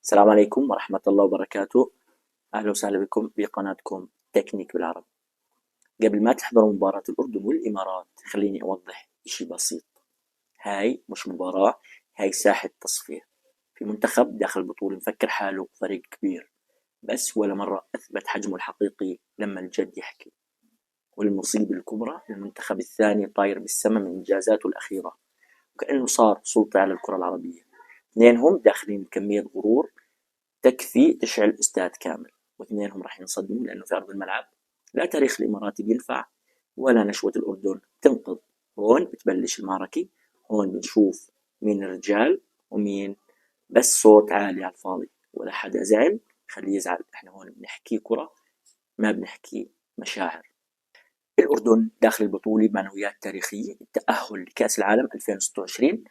السلام عليكم ورحمة الله وبركاته. أهلا وسهلا بكم بقناتكم تكنيك بالعربي. قبل ما تحضروا مباراة الأردن والإمارات خليني أوضح إشي بسيط. هاي مش مباراة، هاي ساحة تصفية. في منتخب داخل البطولة مفكر حاله فريق كبير، بس ولا مرة أثبت حجمه الحقيقي لما الجد يحكي. والمصيبة الكبرى المنتخب الثاني طاير بالسما من إنجازاته الأخيرة، وكأنه صار سلطة على الكرة العربية. اثنينهم داخلين بكمية غرور تكفي تشعل استاد كامل، واثنينهم راح ينصدموا لأنه في أرض الملعب لا تاريخ الإماراتي بينفع ولا نشوة الأردن تنقذ. هون بتبلش المعركة، هون بنشوف مين الرجال ومين بس صوت عالي على الفاضي. ولا حدا زعل خليه يزعل، احنا هون بنحكي كرة ما بنحكي مشاعر. الأردن داخل البطولة بمعنويات تاريخية، التأهل لكأس العالم 2026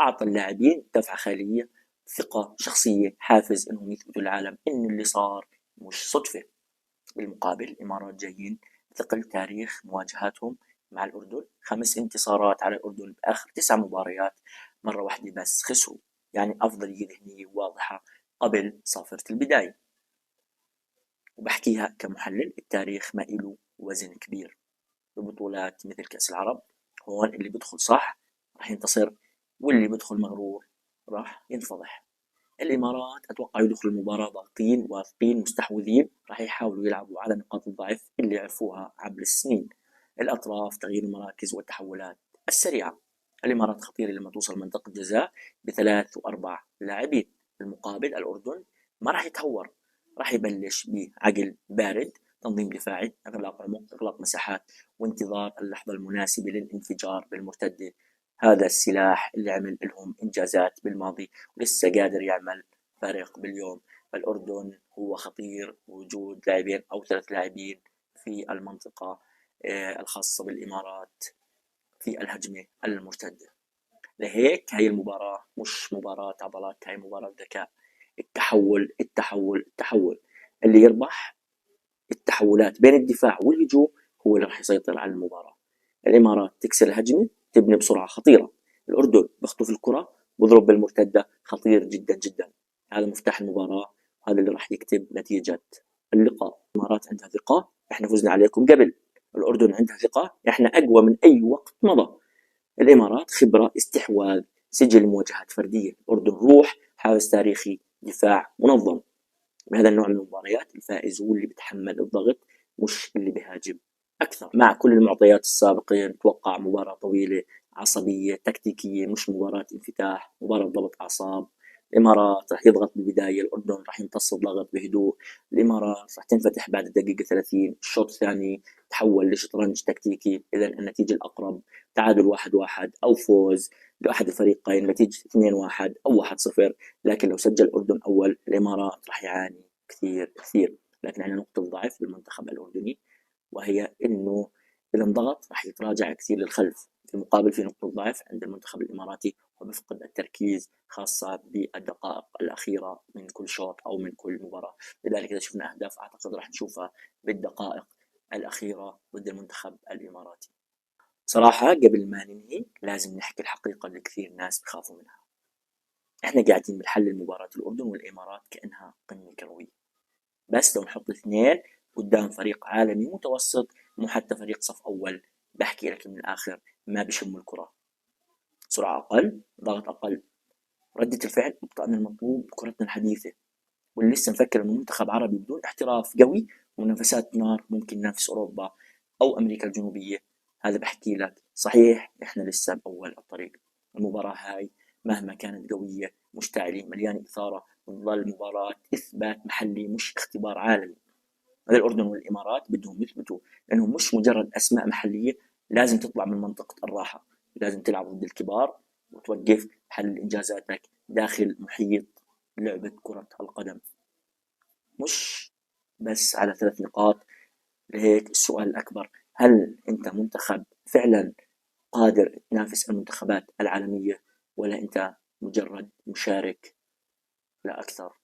أعطى اللاعبين دفعة خيالية، ثقة شخصية، حافز إنهم يثبتوا للعالم إن اللي صار مش صدفة. بالمقابل الإمارات جايين ثقل تاريخ مواجهاتهم مع الأردن، 5 انتصارات على الأردن بآخر 9 مباريات، مرة واحدة بس خسروا. يعني أفضلية ذهنية واضحة قبل صافرة البداية. وبحكيها كمحلل، التاريخ ما إله وزن كبير ببطولات مثل كأس العرب. هون اللي بدخل صح راح ينتصر، واللي بدخل مغرور راح ينفضح. الإمارات أتوقع يدخلوا المباراة ضاغطين واثقين مستحوذين، راح يحاولوا يلعبوا على نقاط الضعف اللي عرفوها عبر السنين: الأطراف، تغيير المراكز والتحولات السريعة. الإمارات خطيرة لما توصل منطقة جزاء بثلاث وأربع لاعبين. المقابل الأردن ما راح يتهور، راح يبلش بعقل بارد، تنظيم دفاعي، إغلاق عمق، إغلاق مساحات، وانتظار اللحظة المناسبة للانفجار بالمرتدة. هذا السلاح اللي عمل لهم إنجازات بالماضي ولسه قادر يعمل فارق باليوم. فالأردن هو خطير بوجود لاعبين أو 3 لاعبين في المنطقة الخاصة بالإمارات في الهجمة المرتدة. لهيك هاي المباراة مش مباراة عضلات، هاي مباراة ذكاء. التحول التحول التحول، اللي يربح التحولات بين الدفاع والهجوم هو اللي راح يسيطر على المباراة. الإمارات تكسر الهجمة، تبني بسرعة خطيرة. الأردن بخطف الكرة، بضرب بالمرتدة، خطير جدا جدا. هذا مفتاح المباراة، هذا اللي راح يكتب نتيجة اللقاء. الإمارات عندها ثقة، احنا فزنا عليكم قبل. الأردن عندها ثقة، احنا أقوى من أي وقت مضى. الإمارات خبرة، استحواذ، سجل مواجهات فردية. الأردن روح، حارس تاريخي، دفاع منظم. بهذا النوع من المباريات الفائز هو اللي بيتحمل الضغط، مش اللي بيهاجم أكثر. مع كل المعطيات السابقة نتوقع مباراة طويلة، عصبية، تكتيكية، مش مباراة انفتاح، مباراة ضبط أعصاب. الإمارات راح يضغط بالبداية، الأردن راح يمتص الضغط بهدوء. الإمارات راح تنفتح بعد الدقيقة 30، الشوط الثاني تحول لشطرنج تكتيكي. إذا النتيجة الأقرب تعادل 1-1 أو فوز لأحد الفريقين، نتيجة 2-1 أو 1-0. لكن لو سجل الأردن أول الإمارات راح يعاني كثير كثير. لكن عندنا نقطة ضعف بالمنتخب الأردني، وهي إنه إذا انضغط راح يتراجع كثير للخلف. في المقابل في نقطة ضعف عند المنتخب الإماراتي، وبفقد التركيز خاصة بالدقائق الأخيرة من كل شوط أو من كل مباراة. لذلك إذا شفنا أهداف أعتقد راح نشوفها بالدقائق الأخيرة ضد المنتخب الإماراتي. صراحة قبل ما ننهي لازم نحكي الحقيقة اللي كثير ناس بخافوا منها. احنا قاعدين بنحلل مباراة الأردن والإمارات كأنها قمة كروية، بس لو نحط اثنين قدام فريق عالمي متوسط، مو حتى فريق صف أول، بحكي لك من الآخر ما بيشم الكرة. سرعة أقل، ضغط أقل، ردة الفعل أبطأ من المطلوب بكرتنا الحديثة. واللي لسه مفكر إنه منتخب عربي بدون احتراف قوي ومنافسات نار ممكن ينافس أوروبا أو أمريكا الجنوبية، هذا بحكي لك صحيح إحنا لسه بأول الطريق. المباراة هاي مهما كانت قوية مشتعلة مليانة إثارة، بتظل مباراة إثبات محلي مش اختبار عالمي. الأردن والإمارات بدهم يثبتوا إنهم مش مجرد أسماء محلية، لازم تطلع من منطقة الراحة، لازم تلعب ضد الكبار وتوقف حل إنجازاتك داخل محيط لعبة كرة القدم، مش بس على 3 نقاط. لهيك السؤال الأكبر: هل أنت منتخب فعلا قادر تنافس المنتخبات العالمية، ولا أنت مجرد مشارك لا أكثر